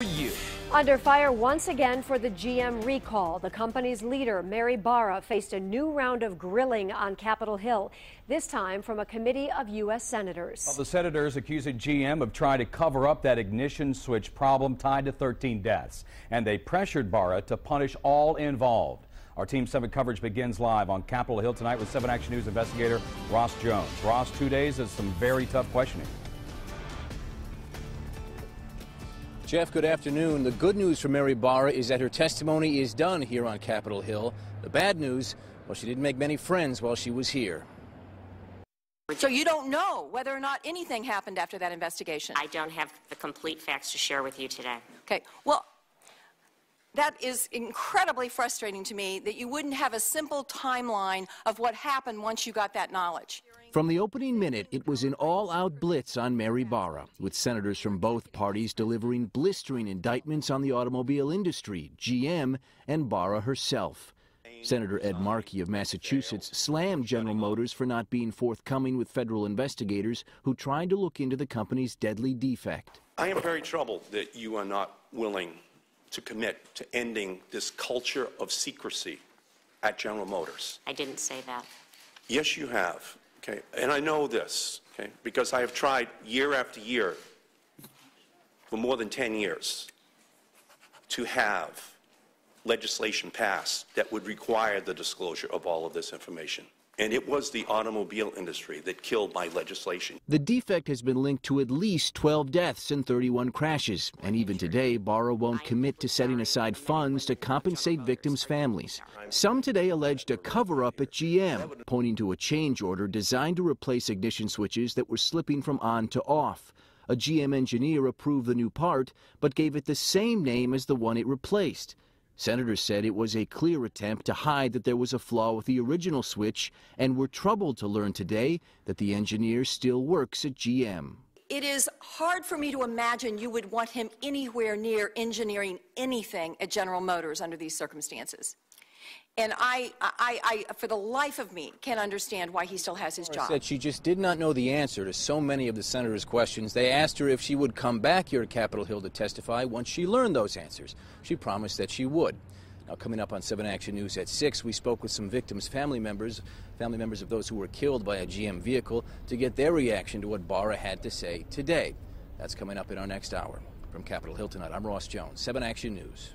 You. Under fire once again for the GM recall. The company's leader, Mary Barra, faced a new round of grilling on Capitol Hill, this time from a committee of U.S. senators. Well, the senators accusing GM of trying to cover up that ignition switch problem tied to 13 deaths, and they pressured Barra to punish all involved. Our Team 7 coverage begins live on Capitol Hill tonight with 7 Action News investigator Ross Jones. Ross, 2 days of some very tough questioning. Jeff, good afternoon. The good news for Mary Barra is that her testimony is done here on Capitol Hill. The bad news, well, she didn't make many friends while she was here. So you don't know whether or not anything happened after that investigation? I don't have the complete facts to share with you today. Okay, well, that is incredibly frustrating to me that you wouldn't have a simple timeline of what happened once you got that knowledge. From the opening minute, it was an all-out blitz on Mary Barra, with senators from both parties delivering blistering indictments on the automobile industry, GM, and Barra herself. Senator Ed Markey of Massachusetts slammed General Motors for not being forthcoming with federal investigators who tried to look into the company's deadly defect. I am very troubled that you are not willing to commit to ending this culture of secrecy at General Motors. I didn't say that. Yes, you have. Okay, and I know this, okay, because I have tried year after year for more than 10 years to have legislation passed that would require the disclosure of all of this information. And it was the automobile industry that killed my legislation. The defect has been linked to at least 12 deaths and 31 crashes. And even today, Barra won't commit to setting aside funds to compensate victims' families. Some today alleged a cover-up at GM, pointing to a change order designed to replace ignition switches that were slipping from on to off. A GM engineer approved the new part, but gave it the same name as the one it replaced. Senators said it was a clear attempt to hide that there was a flaw with the original switch, and were troubled to learn today that the engineer still works at GM. It is hard for me to imagine you would want him anywhere near engineering anything at General Motors under these circumstances. And I for the life of me, can't understand why he still has his job. Said she just did not know the answer to so many of the senators' questions. They asked her if she would come back here to Capitol Hill to testify once she learned those answers. She promised that she would. Now, coming up on 7 Action News at 6, we spoke with some victims' family members of those who were killed by a GM vehicle, to get their reaction to what Barra had to say today. That's coming up in our next hour. From Capitol Hill tonight, I'm Ross Jones, 7 Action News.